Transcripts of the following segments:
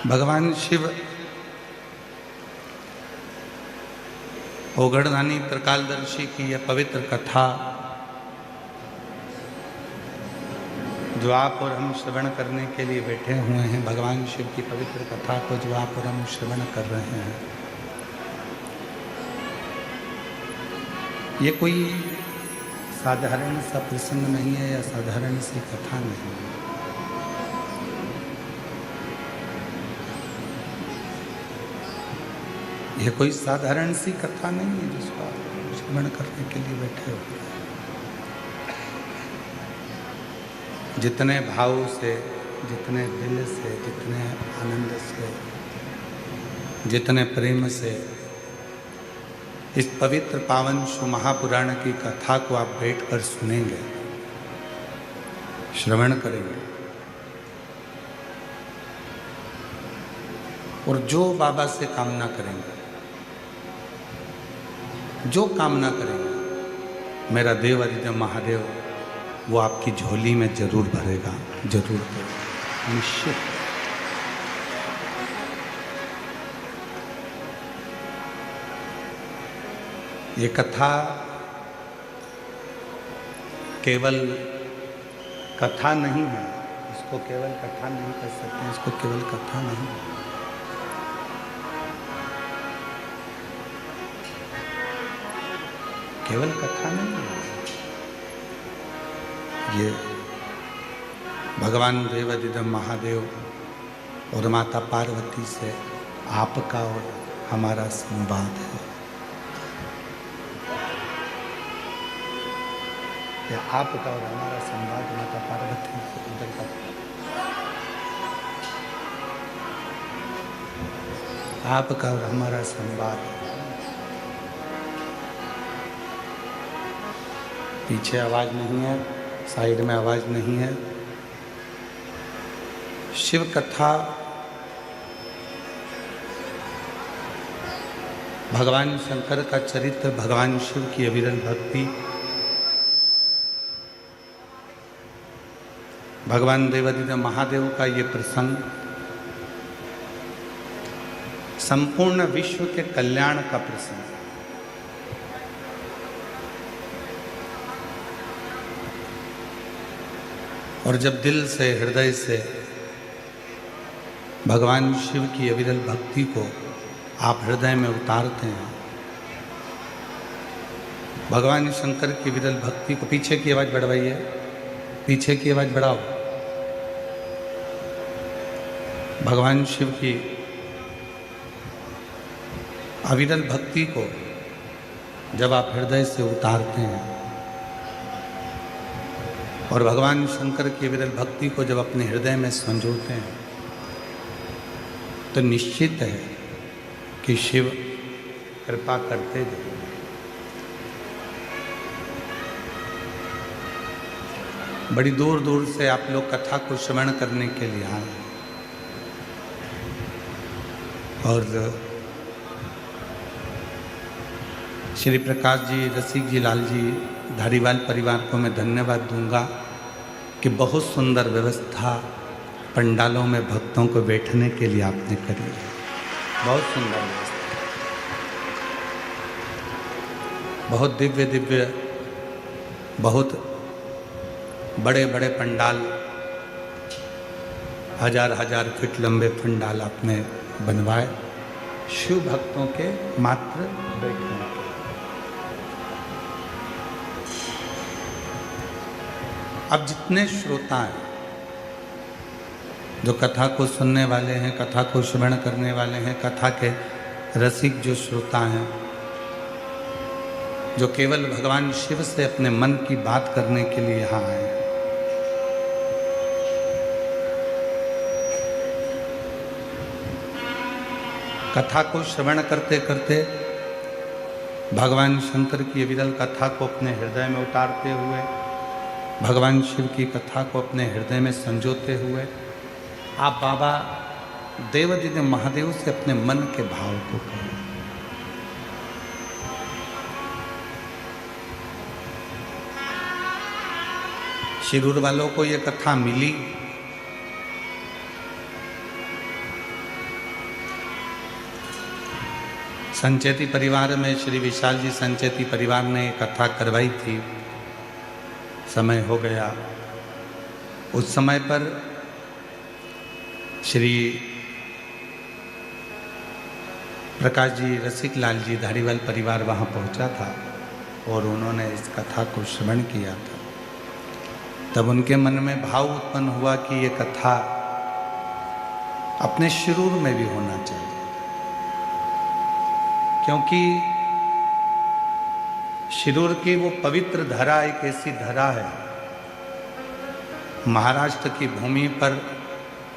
भगवान शिव ओगढ़दानी त्रिकालदर्शी की यह पवित्र कथा जो आप और हम श्रवण करने के लिए बैठे हुए हैं, भगवान शिव की पवित्र कथा को जो आप और हम श्रवण कर रहे हैं, ये कोई साधारण सा प्रसंग नहीं है या साधारण सी कथा नहीं है। यह कोई साधारण सी कथा नहीं है जिसको आप श्रवण करने के लिए बैठे हो। जितने भाव से, जितने दिल से, जितने आनंद से, जितने प्रेम से इस पवित्र पावन शिव महापुराण की कथा को आप बैठकर सुनेंगे, श्रवण करेंगे और जो बाबा से कामना करेंगे, जो कामना करेंगे, मेरा देव अधिदेव महादेव वो आपकी झोली में जरूर भरेगा, जरूर भरेगा, निश्चित। ये कथा केवल कथा नहीं है, इसको केवल कथा नहीं कर सकते, इसको केवल कथा नहीं, केवल कथा नहीं है। ये भगवान देव अधिदेव महादेव और माता पार्वती से आपका और हमारा संवाद है। आपका और हमारा संवाद माता पार्वती से उधर का, आपका और हमारा संवाद। पीछे आवाज नहीं है, साइड में आवाज नहीं है। शिव कथा भगवान शंकर का चरित्र, भगवान शिव की अविरल भक्ति, भगवान देवाधिदेव महादेव का ये प्रसंग संपूर्ण विश्व के कल्याण का प्रसंग है। और जब दिल से, हृदय से भगवान शिव की अविरल भक्ति को आप हृदय में उतारते हैं, भगवान शंकर की विरल भक्ति को, पीछे की आवाज बढ़वाइए, पीछे की आवाज बढ़ाओ। भगवान शिव की अविरल भक्ति को जब आप हृदय से उतारते हैं और भगवान शंकर की विरल भक्ति को जब अपने हृदय में संजोते हैं, तो निश्चित है कि शिव कृपा करते जाएंगे। बड़ी दूर दूर से आप लोग कथा को श्रवण करने के लिए आए और श्री प्रकाश जी, रसिक जी, लाल जी, धारीवाल परिवार को मैं धन्यवाद दूंगा कि बहुत सुंदर व्यवस्था पंडालों में भक्तों को बैठने के लिए आपने करी है। बहुत सुंदर व्यवस्था, बहुत दिव्य दिव्य, बहुत बड़े बड़े पंडाल, हजार हजार फीट लंबे पंडाल आपने बनवाए शिव भक्तों के मात्र बैठने के। अब जितने श्रोता हैं, जो कथा को सुनने वाले हैं, कथा को श्रवण करने वाले हैं, कथा के रसिक जो श्रोता हैं, जो केवल भगवान शिव से अपने मन की बात करने के लिए यहाँ आए हैं, कथा को श्रवण करते करते भगवान शंकर की विरल कथा को अपने हृदय में उतारते हुए, भगवान शिव की कथा को अपने हृदय में संजोते हुए, आप बाबा देवाधिदेव महादेव से अपने मन के भाव को करें। शिरूर वालों को ये कथा मिली संचेती परिवार में श्री विशाल जी संचेती परिवार ने कथा करवाई थी। समय हो गया। उस समय पर श्री प्रकाश जी रसिक लाल जी धारीवाल परिवार वहाँ पहुँचा था और उन्होंने इस कथा को श्रवण किया था। तब उनके मन में भाव उत्पन्न हुआ कि ये कथा अपने शिरूर में भी होना चाहिए, क्योंकि शिरूर की वो पवित्र धरा एक ऐसी धरा है, महाराष्ट्र की भूमि पर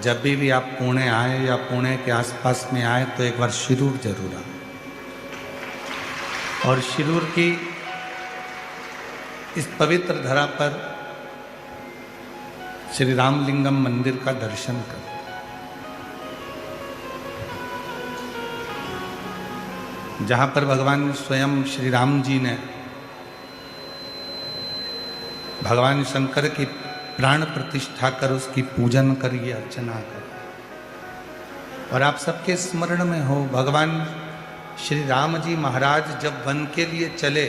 जब भी आप पुणे आए या पुणे के आसपास में आए तो एक बार शिरूर जरूर आए और शिरूर की इस पवित्र धरा पर श्री रामलिंगम मंदिर का दर्शन करें। जहाँ पर भगवान स्वयं श्री राम जी ने भगवान शंकर की प्राण प्रतिष्ठा कर उसकी पूजन करिए, अर्चना कर। और आप सबके स्मरण में हो भगवान श्री राम जी महाराज जब वन के लिए चले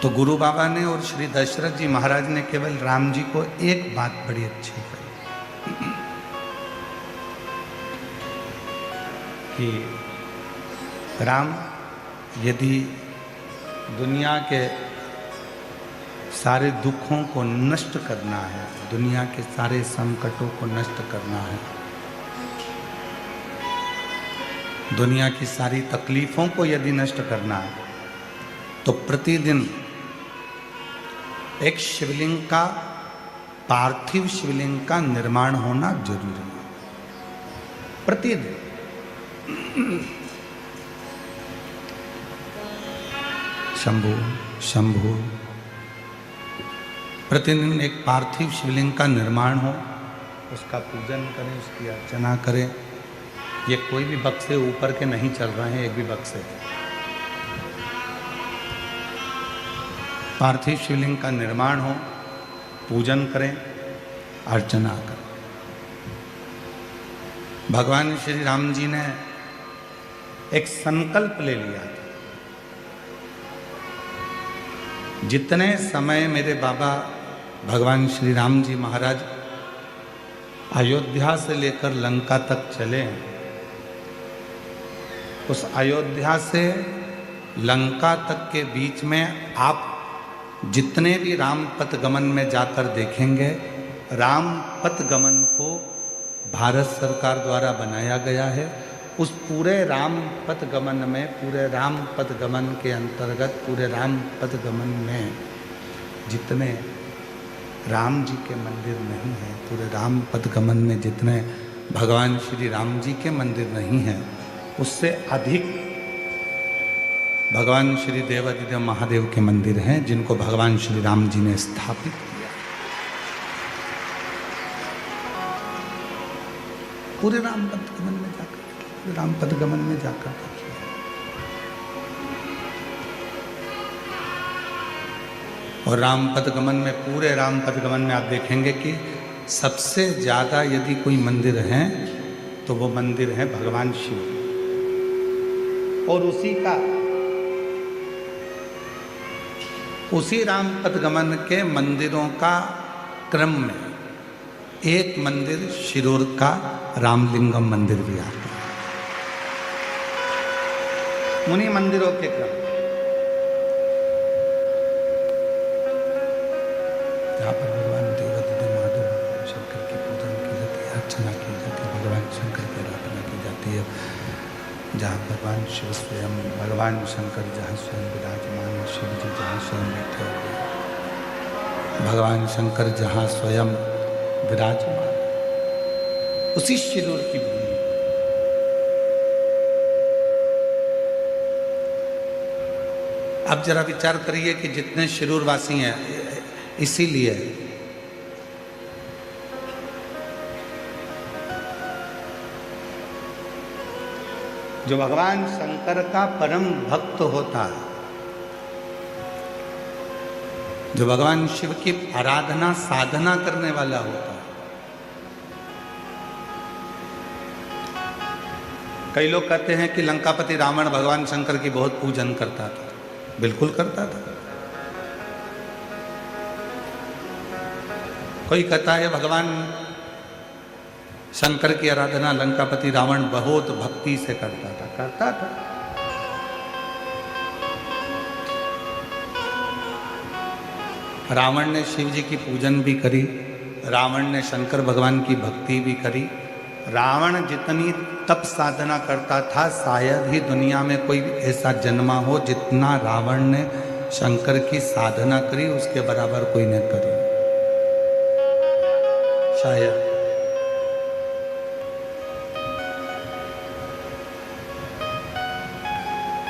तो गुरु बाबा ने और श्री दशरथ जी महाराज ने केवल राम जी को एक बात बड़ी अच्छी कही कि राम, यदि दुनिया के सारे दुखों को नष्ट करना है, दुनिया के सारे संकटों को नष्ट करना है, दुनिया की सारी तकलीफों को यदि नष्ट करना है, तो प्रतिदिन एक शिवलिंग का, पार्थिव शिवलिंग का निर्माण होना जरूरी है। प्रतिदिन शंभु शंभु, प्रतिदिन एक पार्थिव शिवलिंग का निर्माण हो, उसका पूजन करें, उसकी अर्चना करें। ये कोई भी बक्से ऊपर के नहीं चल रहे हैं, एक भी बक्से। पार्थिव शिवलिंग का निर्माण हो, पूजन करें, अर्चना करें। भगवान श्री राम जी ने एक संकल्प ले लिया था, जितने समय मेरे बाबा भगवान श्री राम जी महाराज अयोध्या से लेकर लंका तक चले, उस अयोध्या से लंका तक के बीच में आप जितने भी राम पथ गमन में जाकर देखेंगे, राम पथ गमन को भारत सरकार द्वारा बनाया गया है। उस पूरे राम पथ गमन में, पूरे राम पथ गमन के अंतर्गत, पूरे राम पथ गमन में जितने राम जी के मंदिर नहीं हैं, पूरे राम पथ गमन में जितने भगवान श्री राम जी के मंदिर नहीं हैं, उससे अधिक भगवान श्री देवादिदेव महादेव के मंदिर हैं, जिनको भगवान श्री राम जी ने स्थापित किया। पूरे राम पथ गमन में जाकर, राम पथ गमन में जाकर देखिए। और राम पथ गमन में, पूरे राम पथ गमन में आप देखेंगे कि सबसे ज्यादा यदि कोई मंदिर है तो वो मंदिर है भगवान शिव। और उसी राम पथ गमन के मंदिरों का क्रम में एक मंदिर शिरूर का रामलिंगम मंदिर भी आता है। उन्हीं मंदिरों के क्रम जहाँ पर भगवान देवादिदेव महादेव शंकर की पूजन की जाती है, अर्चना की जाती है, भगवान शंकर की आराधना की जाती है, जहाँ भगवान शिव स्वयं, भगवान शंकर जहाँ स्वयं विराजमान है, शिव जी जहाँ स्वयं बैठे हुए, भगवान शंकर जहाँ स्वयं विराजमान, उसी शिरूर की भूमि। अब जरा विचार करिए कि जितने शिरूर वासी हैं, इसीलिए जो भगवान शंकर का परम भक्त होता है, जो भगवान शिव की आराधना साधना करने वाला होता है। कई लोग कहते हैं कि लंकापति रावण भगवान शंकर की बहुत पूजन करता था। बिल्कुल करता था। कोई कहता है भगवान शंकर की आराधना लंकापति रावण बहुत भक्ति से करता था। रावण ने शिव जी की पूजन भी करी, रावण ने शंकर भगवान की भक्ति भी करी। रावण जितनी तप साधना करता था, शायद ही दुनिया में कोई ऐसा जन्मा हो जितना रावण ने शंकर की साधना करी उसके बराबर कोई ने करी, शायद।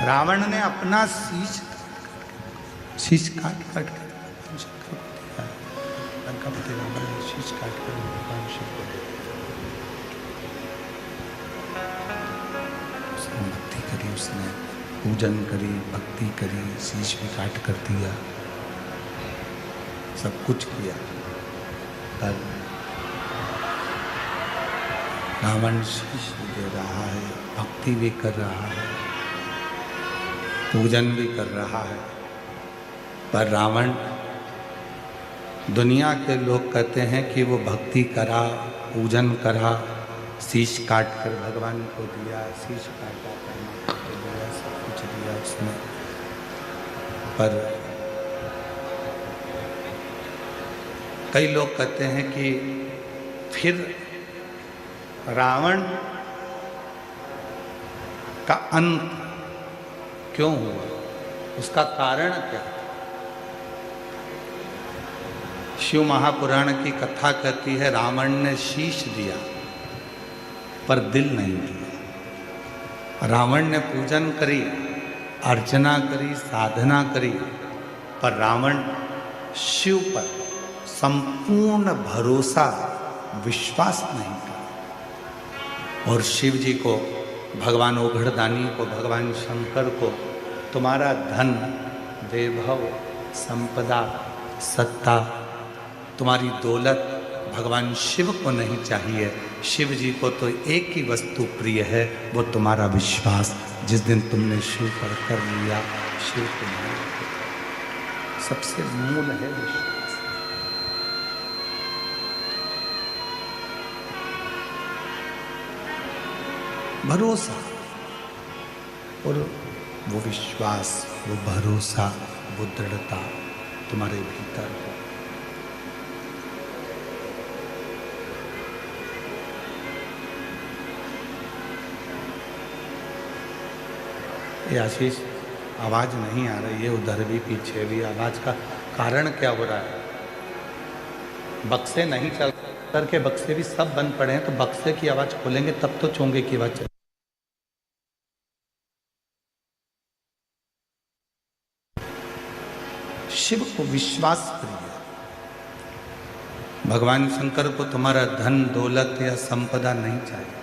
रावण ने अपना शीश काट कर शंकर को दिया। लंकापति रावण ने शीश काट कर भगवान शिव को दिया। उसने भक्ति करी, उसने पूजन करी, भक्ति करी, शीश भी काट कर दिया, सब कुछ किया। पर रावण शीश दे रहा है, भक्ति भी कर रहा है, पूजन भी कर रहा है। पर रावण, दुनिया के लोग कहते हैं कि वो भक्ति करा, पूजन करा, शीश काट कर भगवान को दिया, शीश काटा, पैना को दिया, सब कुछ दिया उसने। पर कई लोग कहते हैं कि फिर रावण का अंत क्यों हुआ, उसका कारण क्या था? शिव महापुराण की कथा कहती है रावण ने शीश दिया पर दिल नहीं दिया। रावण ने पूजन करी, अर्चना करी, साधना करी, पर रावण शिव पर संपूर्ण भरोसा, विश्वास नहीं करा। और शिव जी को, भगवान ओघड़दानी को, भगवान शंकर को तुम्हारा धन, वैभव, संपदा, सत्ता, तुम्हारी दौलत भगवान शिव को नहीं चाहिए। शिव जी को तो एक ही वस्तु प्रिय है, वो तुम्हारा विश्वास। जिस दिन तुमने शिव पर कर लिया, शिव तुम्हारा सबसे मूल है विश्वास। भरोसा, और वो विश्वास, वो भरोसा, वो दृढ़ता तुम्हारे भीतर हो। ये आशीष, आवाज नहीं आ रही है, उधर भी पीछे भी। आवाज का कारण क्या हो रहा है? बक्से नहीं चल करके, बक्से भी सब बंद पड़े हैं, तो बक्से की आवाज खोलेंगे तब तो चोंगे की आवाज चले। शिव को विश्वास करिए। भगवान शंकर को तुम्हारा धन, दौलत या संपदा नहीं चाहिए।